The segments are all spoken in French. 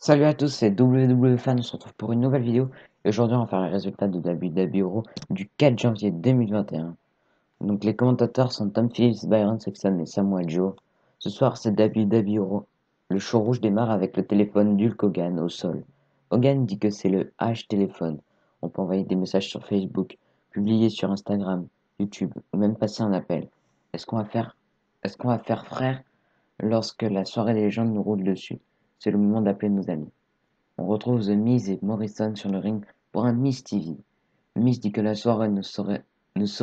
Salut à tous, c'est WWFan, on se retrouve pour une nouvelle vidéo et aujourd'hui on va faire les résultats de WWE Raw du 4 janvier 2021. Donc les commentateurs sont Tom Phillips, Byron Saxon et Samoa Joe. Ce soir c'est WWE Raw. Le show rouge démarre avec le téléphone d'Hulk Hogan au sol. Hogan dit que c'est le H-téléphone. On peut envoyer des messages sur Facebook, publier sur Instagram, YouTube ou même passer un appel. Est-ce qu'on va faire Est-ce qu'on va faire frère lorsque la soirée des légendes nous roule dessus? C'est le moment d'appeler nos amis. On retrouve The Miz et Morrison sur le ring pour un Miz TV. Miz dit que la soirée ne saurait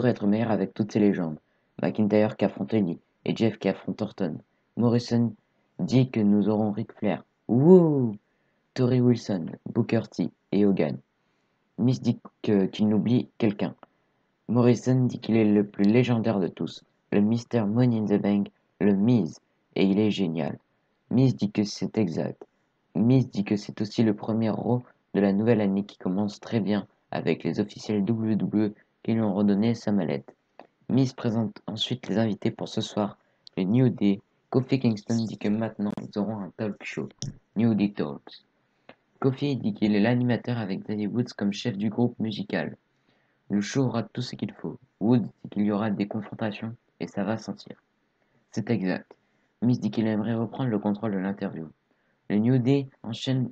être meilleure avec toutes ces légendes. McIntyre qui affronte Lee et Jeff qui affronte Orton. Morrison dit que nous aurons Ric Flair. Wouh! Tori Wilson, Booker T et Hogan. Miz dit qu'il oublie quelqu'un. Morrison dit qu'il est le plus légendaire de tous, le Mr. Money in the Bank, le Miz, et il est génial. Miz dit que c'est exact. Miz dit que c'est aussi le premier Raw de la nouvelle année qui commence très bien avec les officiels WWE qui lui ont redonné sa mallette. Miz présente ensuite les invités pour ce soir, le New Day. Kofi Kingston dit que maintenant ils auront un talk show, New Day Talks. Kofi dit qu'il est l'animateur avec Xavier Woods comme chef du groupe musical. Le show aura tout ce qu'il faut. Woods dit qu'il y aura des confrontations et ça va sentir. C'est exact. Miz dit qu'il aimerait reprendre le contrôle de l'interview. Le New Day enchaîne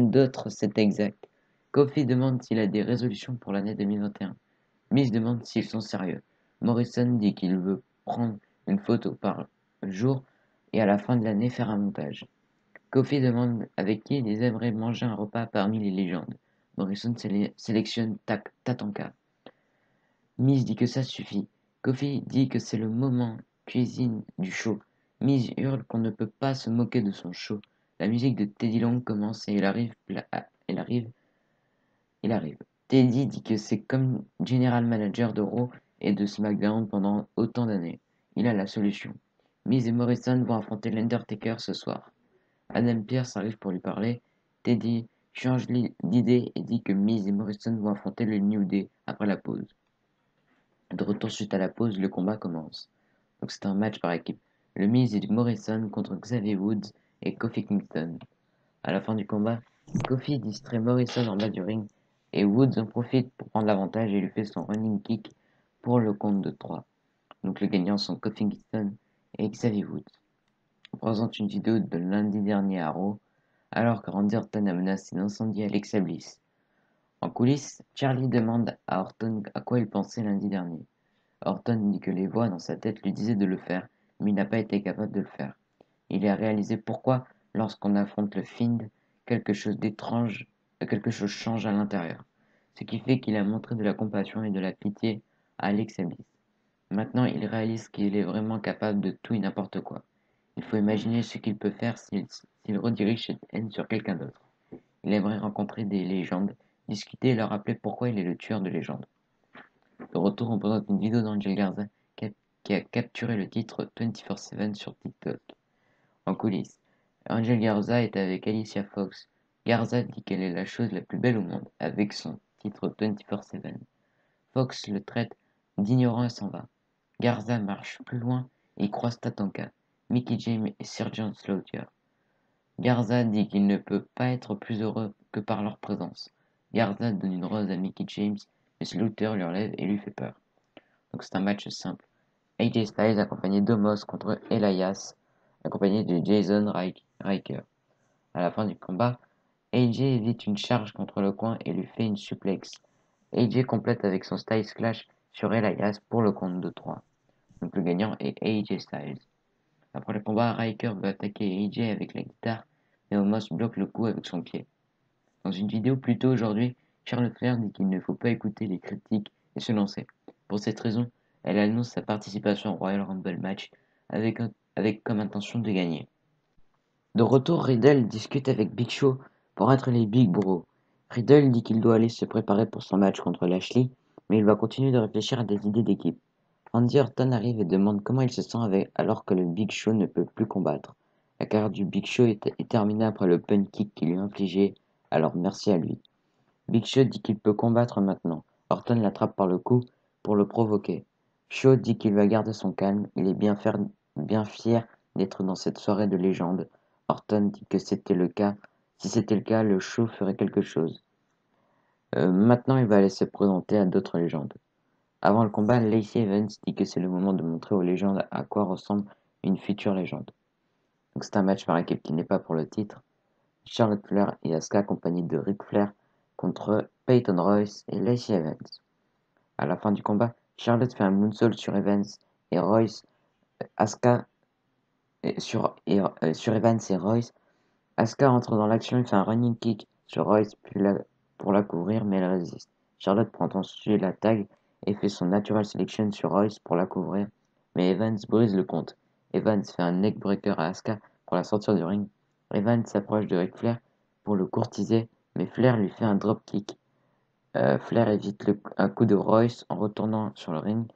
d'autres, c'est exact. Kofi demande s'il a des résolutions pour l'année 2021. Miz demande s'ils sont sérieux. Morrison dit qu'il veut prendre une photo par jour et à la fin de l'année faire un montage. Kofi demande avec qui ils aimeraient manger un repas parmi les légendes. Morrison sélectionne Tatanka. Miz dit que ça suffit. Kofi dit que c'est le moment cuisine du show. Miz hurle qu'on ne peut pas se moquer de son show. La musique de Teddy Long commence et il arrive. Teddy dit que c'est comme General Manager de Raw et de SmackDown pendant autant d'années. Il a la solution. Miz et Morrison vont affronter l'Undertaker ce soir. Adam Pearce arrive pour lui parler. Teddy change d'idée et dit que Miz et Morrison vont affronter le New Day après la pause. De retour suite à la pause, le combat commence. Donc c'est un match par équipe. Le Miz et Morrison contre Xavier Woods et Kofi Kingston. À la fin du combat, Kofi distrait Morrison en bas du ring et Woods en profite pour prendre l'avantage et lui fait son running kick pour le compte de 3. Donc les gagnants sont Kofi Kingston et Xavier Woods. On présente une vidéo de lundi dernier à Raw, alors que Randy Orton a menacé d'incendier Alexa Bliss. En coulisses, Charlie demande à Orton à quoi il pensait lundi dernier. Orton dit que les voix dans sa tête lui disaient de le faire, mais il n'a pas été capable de le faire. Il a réalisé pourquoi, lorsqu'on affronte le Fiend, quelque chose change à l'intérieur. Ce qui fait qu'il a montré de la compassion et de la pitié à Alexa Bliss. Maintenant, il réalise qu'il est vraiment capable de tout et n'importe quoi. Il faut imaginer ce qu'il peut faire s'il redirige cette haine sur quelqu'un d'autre. Il aimerait rencontrer des légendes, discuter et leur rappeler pourquoi il est le tueur de légendes. De retour, on présente une vidéo d'Angel Garza qui a capturé le titre 24/7 sur TikTok. En coulisses, Angel Garza est avec Alicia Fox. Garza dit qu'elle est la chose la plus belle au monde avec son titre 24/7. Fox le traite d'ignorant et s'en va. Garza marche plus loin et croise Tatanka, Mickie James et Sergeant Slaughter. Garza dit qu'il ne peut pas être plus heureux que par leur présence. Garza donne une rose à Mickie James, mais Slaughter lui enlève et lui fait peur. Donc c'est un match simple. AJ Styles accompagné d'Omos contre Elias, accompagné de Jason Riker. À la fin du combat, AJ évite une charge contre le coin et lui fait une suplex. AJ complète avec son Styles Clash sur Elias pour le compte de 3. Donc le gagnant est AJ Styles. Après le combat, Riker veut attaquer AJ avec la guitare, mais Omos bloque le coup avec son pied. Dans une vidéo plus tôt aujourd'hui, Charlotte Flair dit qu'il ne faut pas écouter les critiques et se lancer. Pour cette raison, elle annonce sa participation au Royal Rumble match avec comme intention de gagner. De retour, Riddle discute avec Big Show pour être les Big Bros. Riddle dit qu'il doit aller se préparer pour son match contre Lashley, mais il va continuer de réfléchir à des idées d'équipe. Randy Orton arrive et demande comment il se sent alors que le Big Show ne peut plus combattre. La carrière du Big Show est terminée après le punt kick qu'il lui a infligé, alors merci à lui. Big Show dit qu'il peut combattre maintenant. Orton l'attrape par le cou pour le provoquer. Show dit qu'il va garder son calme, il est bien fier d'être dans cette soirée de légende. Orton dit que c'était le cas Si c'était le cas, le show ferait quelque chose. Maintenant, il va aller se présenter à d'autres légendes. Avant le combat, Lacey Evans dit que c'est le moment de montrer aux légendes à quoi ressemble une future légende. Donc c'est un match par équipe qui n'est pas pour le titre. Charlotte Flair et Asuka accompagnés de Ric Flair contre Peyton Royce et Lacey Evans. À la fin du combat, Charlotte fait un moonsault sur Evans et Royce, Asuka sur Evans et Royce. Asuka entre dans l'action et fait un running kick sur Royce pour la couvrir, mais elle résiste. Charlotte prend ensuite la tag et fait son natural selection sur Royce pour la couvrir, mais Evans brise le compte. Evans fait un neckbreaker à Asuka pour la sortir du ring. Evans s'approche de Ric Flair pour le courtiser, mais Flair lui fait un dropkick. Flair évite un coup de Royce en retournant sur le ring,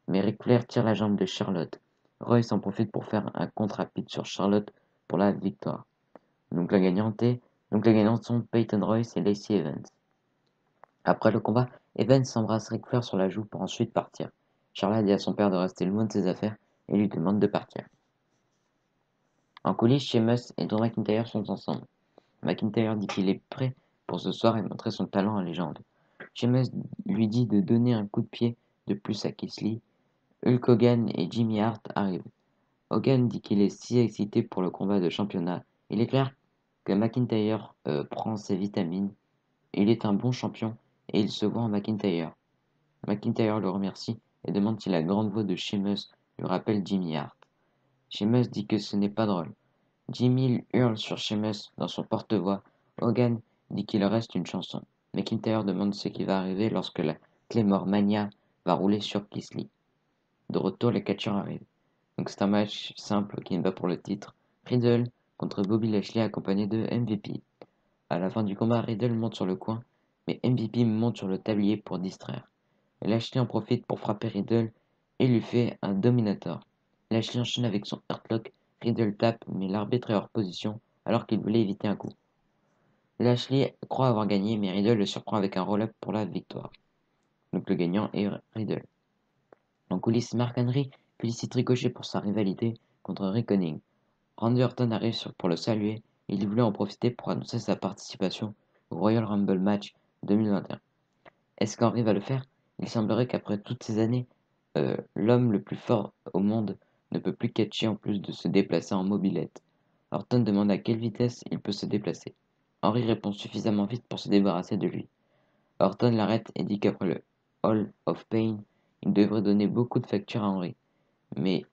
mais Ric Flair tire la jambe de Charlotte. Royce en profite pour faire un contre rapide sur Charlotte pour la victoire. Donc les gagnantes sont Peyton Royce et Lacey Evans. Après le combat, Evans s'embrasse Ric Flair sur la joue pour ensuite partir. Charlotte dit à son père de rester loin de ses affaires et lui demande de partir. En coulisses, Sheamus et Drew McIntyre sont ensemble. McIntyre dit qu'il est prêt pour ce soir et montrer son talent en légende. Sheamus lui dit de donner un coup de pied de plus à Keith Lee. Hulk Hogan et Jimmy Hart arrivent. Hogan dit qu'il est si excité pour le combat de championnat. Il est clair que McIntyre prend ses vitamines. Il est un bon champion et il se voit en McIntyre. McIntyre le remercie et demande si la grande voix de Sheamus lui rappelle Jimmy Hart. Sheamus dit que ce n'est pas drôle. Jimmy hurle sur Sheamus dans son porte-voix. Hogan dit qu'il reste une chanson. McIntyre demande ce qui va arriver lorsque la Claymore Mania va rouler sur Keith Lee. De retour, les catcheurs arrivent. Donc c'est un match simple qui n'est pas pour le titre. Riddle contre Bobby Lashley accompagné de MVP. À la fin du combat, Riddle monte sur le coin, mais MVP monte sur le tablier pour distraire. Lashley en profite pour frapper Riddle et lui fait un Dominator. Lashley enchaîne avec son Hurtlock. Riddle tape, mais l'arbitre est hors position alors qu'il voulait éviter un coup. Lashley croit avoir gagné, mais Riddle le surprend avec un roll-up pour la victoire. Donc le gagnant est Riddle. En coulisses, Mark Henry félicite Ricochet pour sa rivalité contre Rick Conning. Randy Orton arrive pour le saluer et il voulait en profiter pour annoncer sa participation au Royal Rumble match 2021. Est-ce qu'Henry va le faire? Il semblerait qu'après toutes ces années, l'homme le plus fort au monde ne peut plus catcher en plus de se déplacer en mobilette. Orton demande à quelle vitesse il peut se déplacer. Henry répond suffisamment vite pour se débarrasser de lui. Orton l'arrête et dit qu'après le Hall of Pain, il devrait donner beaucoup de factures à Henry. Mais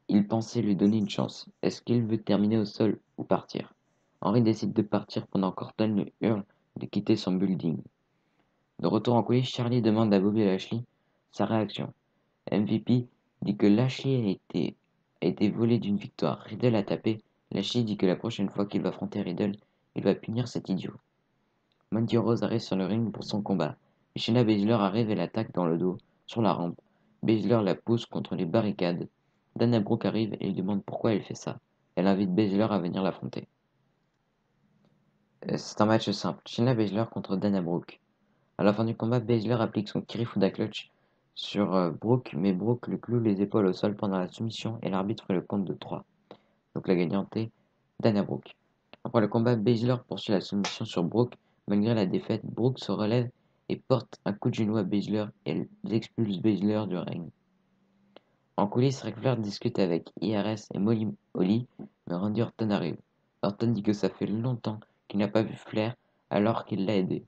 il pensait lui donner une chance. Est-ce qu'il veut terminer au sol ou partir? Henry décide de partir pendant qu'Orton lui hurle de quitter son building. De retour en coulisses, Charlie demande à Bobby Lashley sa réaction. MVP dit que Lashley a été volé d'une victoire. Riddle a tapé. Lashley dit que la prochaine fois qu'il va affronter Riddle, il va punir cet idiot. Mandy Rose arrive sur le ring pour son combat. Shayna Baszler arrive et l'attaque dans le dos, sur la rampe. Baszler la pousse contre les barricades. Dana Brooke arrive et lui demande pourquoi elle fait ça. Elle invite Baszler à venir l'affronter. C'est un match simple. Shayna Baszler contre Dana Brooke. À la fin du combat, Baszler applique son Kirifuda Clutch sur Brooke, mais Brooke lui cloue les épaules au sol pendant la soumission et l'arbitre fait le compte de 3. Donc la gagnante est Dana Brooke. Après le combat, Baszler poursuit la soumission sur Brooke. Malgré la défaite, Brooke se relève et porte un coup de genou à Baszler et elle expulse Baszler du ring. En coulisses, Ric Flair discute avec IRS et Molly Holly, mais Randy Orton arrive. Orton dit que ça fait longtemps qu'il n'a pas vu Flair alors qu'il l'a aidé.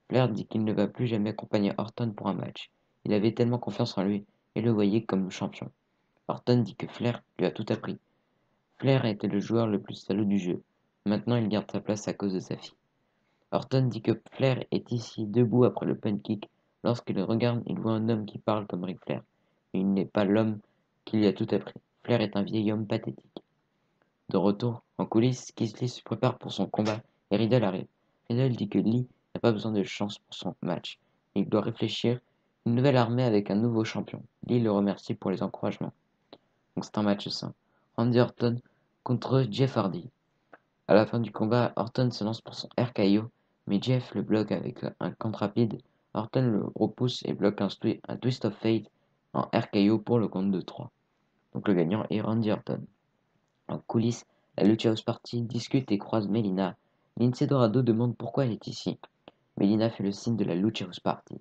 Flair dit qu'il ne va plus jamais accompagner Orton pour un match. Il avait tellement confiance en lui et le voyait comme champion. Orton dit que Flair lui a tout appris. Flair a été le joueur le plus salaud du jeu. Maintenant, il garde sa place à cause de sa fille. Orton dit que Flair est ici, debout après le kick. Lorsqu'il regarde, il voit un homme qui parle comme Ric Flair. Mais il n'est pas l'homme qui lui a tout appris. Flair est un vieil homme pathétique. De retour, en coulisses, Keith Lee se prépare pour son combat et Riddle arrive. Riddle dit que Lee n'a pas besoin de chance pour son match. Il doit réfléchir une nouvelle armée avec un nouveau champion. Lee le remercie pour les encouragements. Donc c'est un match simple. Randy Orton contre Jeff Hardy. À la fin du combat, Orton se lance pour son RKO, mais Jeff le bloque avec un contre rapide. Orton le repousse et bloque un Twist of Fate en RKO pour le compte de 3. Donc le gagnant est Randy Orton. En coulisses, la Lucha House Party discute et croise Melina. Lindsay Dorado demande pourquoi elle est ici. Melina fait le signe de la Lucha House Party.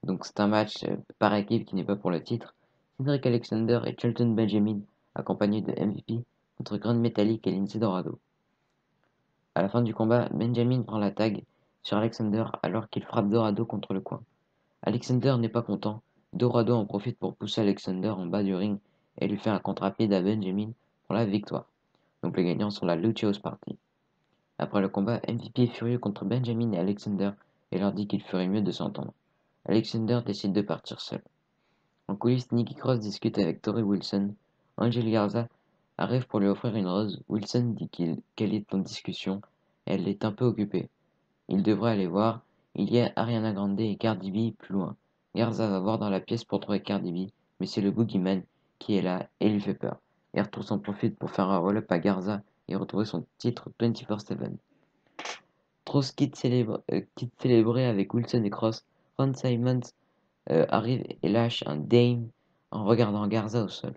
Donc c'est un match par équipe qui n'est pas pour le titre. Cedric Alexander et Shelton Benjamin, accompagnés de MVP, contre Grand Metalik et Lindsay Dorado. À la fin du combat, Benjamin prend la tag sur Alexander alors qu'il frappe Dorado contre le coin. Alexander n'est pas content, Dorado en profite pour pousser Alexander en bas du ring et lui fait un contre-pied à Benjamin pour la victoire. Donc les gagnants sont la Lucha House Party. Après le combat, MVP est furieux contre Benjamin et Alexander et leur dit qu'il ferait mieux de s'entendre. Alexander décide de partir seul. En coulisses, Nikki Cross discute avec Torrie Wilson. Angel Garza arrive pour lui offrir une rose. Wilson dit qu'elle est en discussion. Elle est un peu occupée. Il devrait aller voir. Il y a Ariana Grande et Cardi B plus loin. Garza va voir dans la pièce pour trouver Cardi B, mais c'est le Boogeyman qui est là et lui fait peur. R-Truth s'en profite pour faire un roll-up à Garza et retrouver son titre 24/7. Truth quitte célébrer avec Wilson et Cross. Ron Simons arrive et lâche un Dame en regardant Garza au sol.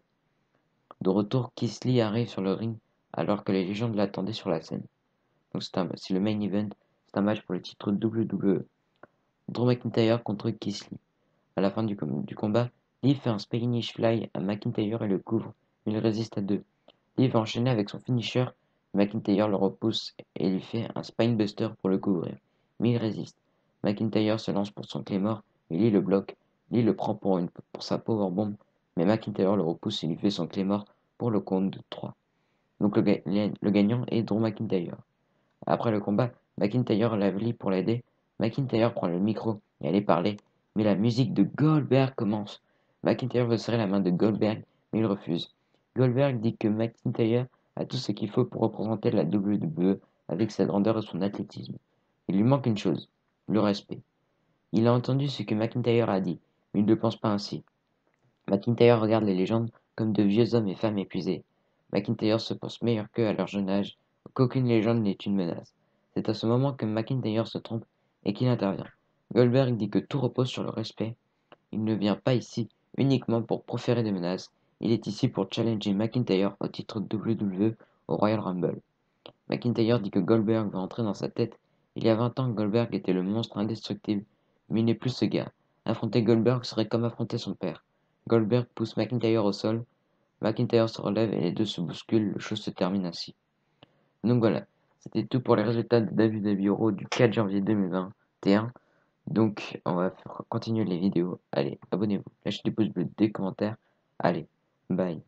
De retour, Keith Lee arrive sur le ring alors que les légendes l'attendaient sur la scène. Donc c'est le main event, c'est un match pour le titre WWE. Drew McIntyre contre Keith Lee. À la fin du combat, Lee fait un Spanish Fly à McIntyre et le couvre, mais il résiste à deux. Lee va enchaîner avec son finisher, McIntyre le repousse et lui fait un Spinebuster pour le couvrir, mais il résiste. McIntyre se lance pour son Claymore, mais Lee le bloque. Lee le prend pour sa powerbomb, mais McIntyre le repousse et lui fait son Claymore pour le compte de 3. Donc le gagnant est Drew McIntyre. Après le combat, McIntyre lève Lee pour l'aider. McIntyre prend le micro et allait parler, mais la musique de Goldberg commence. McIntyre veut serrer la main de Goldberg, mais il refuse. Goldberg dit que McIntyre a tout ce qu'il faut pour représenter la WWE avec sa grandeur et son athlétisme. Il lui manque une chose, le respect. Il a entendu ce que McIntyre a dit, mais il ne pense pas ainsi. McIntyre regarde les légendes comme de vieux hommes et femmes épuisés. McIntyre se pense meilleur qu'eux à leur jeune âge, qu'aucune légende n'est une menace. C'est à ce moment que McIntyre se trompe et qu'il intervient. Goldberg dit que tout repose sur le respect. Il ne vient pas ici uniquement pour proférer des menaces, il est ici pour challenger McIntyre au titre WWE au Royal Rumble. McIntyre dit que Goldberg va entrer dans sa tête. Il y a 20 ans, Goldberg était le monstre indestructible, mais il n'est plus ce gars. Affronter Goldberg serait comme affronter son père. Goldberg pousse McIntyre au sol. McIntyre se relève et les deux se bousculent. Le show se termine ainsi. Donc voilà, c'était tout pour les résultats de WWE Raw du 4 janvier 2021. Donc on va continuer les vidéos. Allez, abonnez-vous, lâchez des pouces bleus, des commentaires. Allez, bye.